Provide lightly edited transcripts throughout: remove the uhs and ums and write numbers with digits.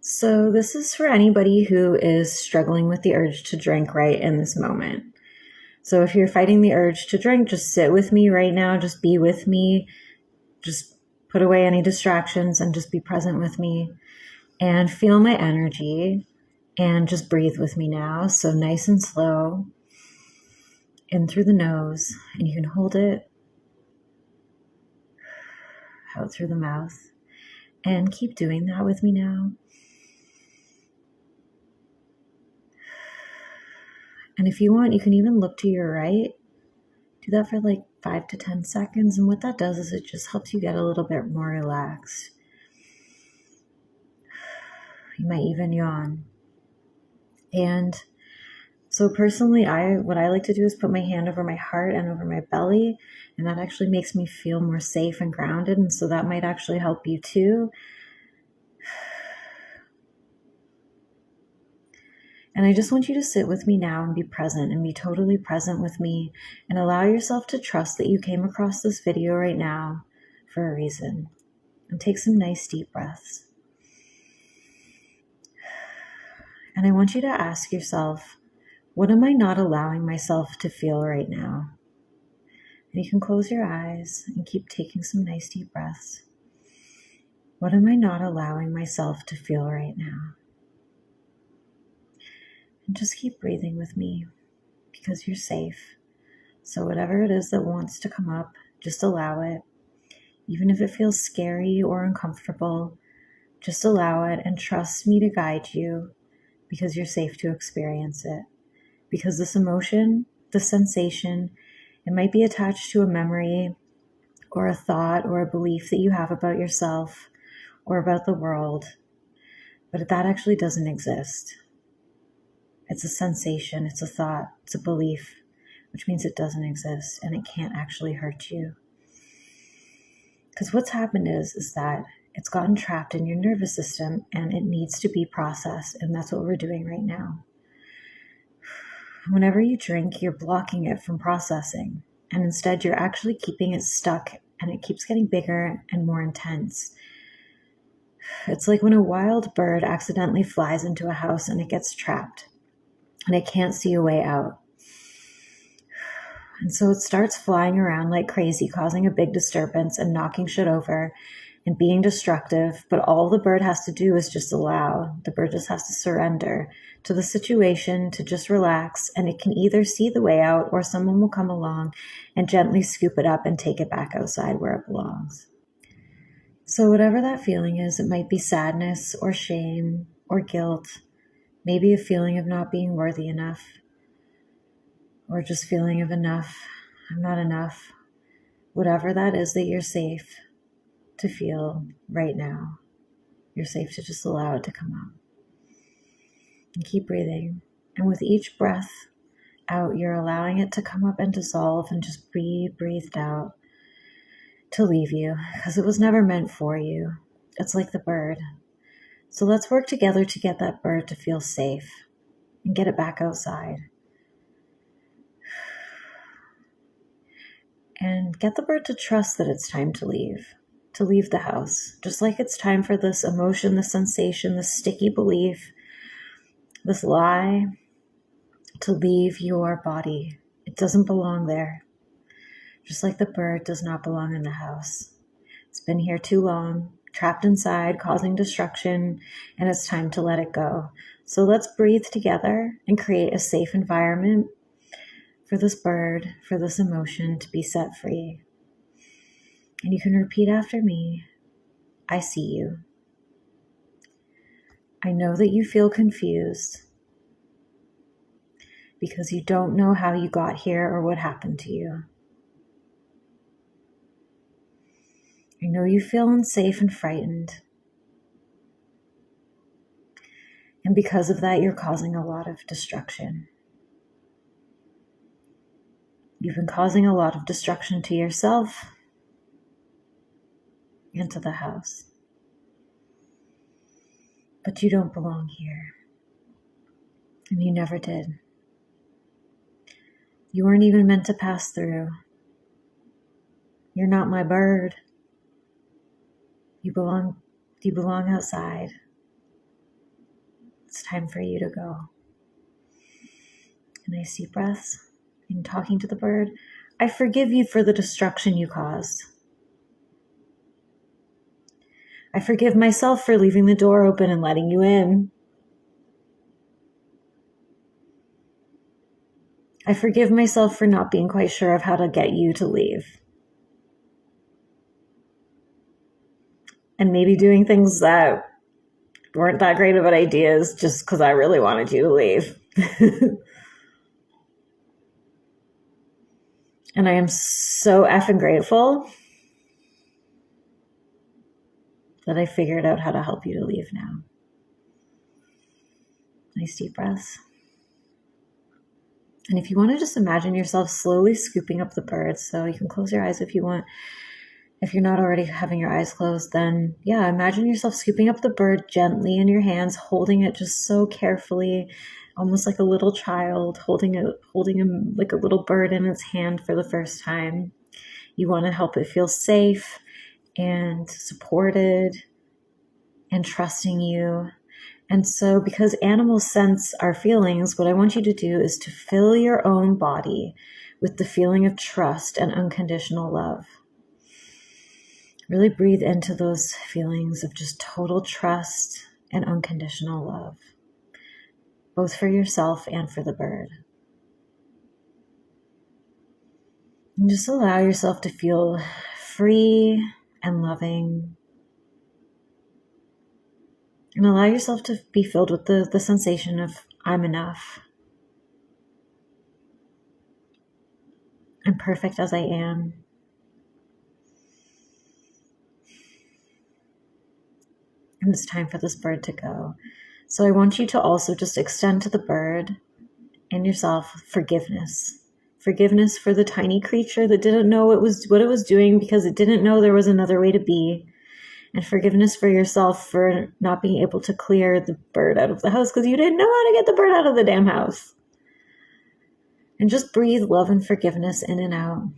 So, this is for anybody who is struggling with the urge to drink right in this moment. So, if you're fighting the urge to drink, just sit with me right now. Just be with me. Just put away any distractions and just be present with me and feel my energy and just breathe with me now. So, nice and slow in through the nose, and you can hold it out through the mouth and keep doing that with me now. And if you want, you can even look to your right. Do that for like 5 to 10 seconds. And what that does is it just helps you get a little bit more relaxed. You might even yawn. And so personally, what I like to do is put my hand over my heart and over my belly. And that actually makes me feel more safe and grounded. And so that might actually help you too. And I just want you to sit with me now and be present and be totally present with me and allow yourself to trust that you came across this video right now for a reason. And take some nice deep breaths. And I want you to ask yourself, what am I not allowing myself to feel right now? And you can close your eyes and keep taking some nice deep breaths. What am I not allowing myself to feel right now? And just keep breathing with me because you're safe. So whatever it is that wants to come up, just allow it. Even if it feels scary or uncomfortable, just allow it and trust me to guide you because you're safe to experience it. Because this emotion, this sensation, it might be attached to a memory or a thought or a belief that you have about yourself or about the world, but that actually doesn't exist. It's a sensation, it's a thought, it's a belief, which means it doesn't exist and it can't actually hurt you. Because what's happened is that it's gotten trapped in your nervous system and it needs to be processed, and that's what we're doing right now. Whenever you drink, you're blocking it from processing, and instead you're actually keeping it stuck, and it keeps getting bigger and more intense. It's like when a wild bird accidentally flies into a house and it gets trapped, and it can't see a way out. And so it starts flying around like crazy, causing a big disturbance and knocking shit over and being destructive. But all the bird has to do is just allow. The bird just has to surrender to the situation, to just relax. And it can either see the way out or someone will come along and gently scoop it up and take it back outside where it belongs. So whatever that feeling is, it might be sadness or shame or guilt, maybe a feeling of not being worthy enough, or just feeling of enough, I'm not enough. Whatever that is that you're safe to feel right now, you're safe to just allow it to come up. And keep breathing. And with each breath out, you're allowing it to come up and dissolve and just be breathed out to leave you, because it was never meant for you. It's like the bird. So let's work together to get that bird to feel safe and get it back outside. And get the bird to trust that it's time to leave the house. Just like it's time for this emotion, this sensation, this sticky belief, this lie to leave your body. It doesn't belong there. Just like the bird does not belong in the house. It's been here too long, trapped inside, causing destruction, and it's time to let it go. So let's breathe together and create a safe environment for this bird, for this emotion to be set free. And you can repeat after me. I see you. I know that you feel confused because you don't know how you got here or what happened to you. I know you feel unsafe and frightened. And because of that, you're causing a lot of destruction. You've been causing a lot of destruction to yourself and to the house. But you don't belong here. And you never did. You weren't even meant to pass through. You're not my bird. You belong outside. It's time for you to go. A nice deep breath. And talking to the bird, I forgive you for the destruction you caused. I forgive myself for leaving the door open and letting you in. I forgive myself for not being quite sure of how to get you to leave. And maybe doing things that weren't that great of an ideas just because I really wanted you to leave. And I am so effing grateful that I figured out how to help you to leave now. Nice deep breaths. And if you want to just imagine yourself slowly scooping up the bird, so you can close your eyes if you want. If you're not already having your eyes closed, then yeah, imagine yourself scooping up the bird gently in your hands, holding it just so carefully, almost like a little child, holding him like a little bird in its hand for the first time. You want to help it feel safe and supported and trusting you. And so because animals sense our feelings, what I want you to do is to fill your own body with the feeling of trust and unconditional love. Really breathe into those feelings of just total trust and unconditional love, both for yourself and for the bird. And just allow yourself to feel free and loving. And allow yourself to be filled with the sensation of, I'm enough. I'm perfect as I am. And it's time for this bird to go. So I want you to also just extend to the bird and yourself forgiveness. Forgiveness for the tiny creature that didn't know what it was doing because it didn't know there was another way to be. And forgiveness for yourself for not being able to clear the bird out of the house because you didn't know how to get the bird out of the damn house. And just breathe love and forgiveness in and out.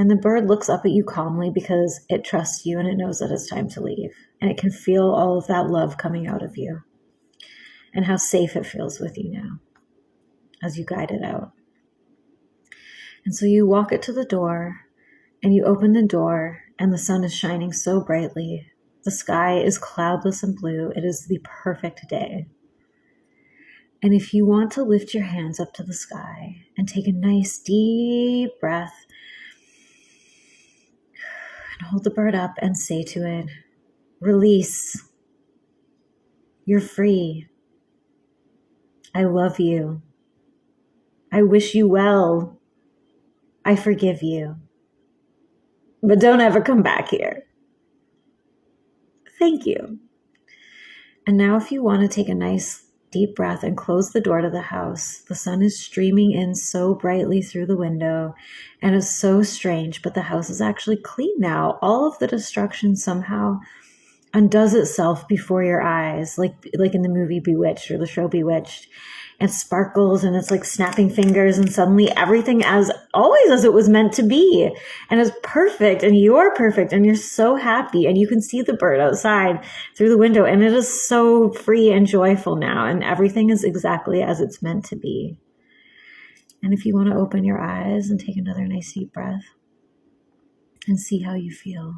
And the bird looks up at you calmly because it trusts you and it knows that it's time to leave. And it can feel all of that love coming out of you and how safe it feels with you now as you guide it out. And so you walk it to the door and you open the door and the sun is shining so brightly. The sky is cloudless and blue. It is the perfect day. And if you want to lift your hands up to the sky and take a nice deep breath and hold the bird up and say to it, release. You're free. I love you. I wish you well. I forgive you. But don't ever come back here. Thank you. And now if you want to take a nice deep breath and close the door to the house, the sun is streaming in so brightly through the window and it's so strange, but the house is actually clean now. All of the destruction somehow undoes itself before your eyes, like in the movie Bewitched or the show Bewitched, and sparkles and it's like snapping fingers and suddenly everything as always as it was meant to be and is perfect and you're perfect and you're so happy and you can see the bird outside through the window and it is so free and joyful now and everything is exactly as it's meant to be. And if you want to open your eyes and take another nice deep breath and see how you feel.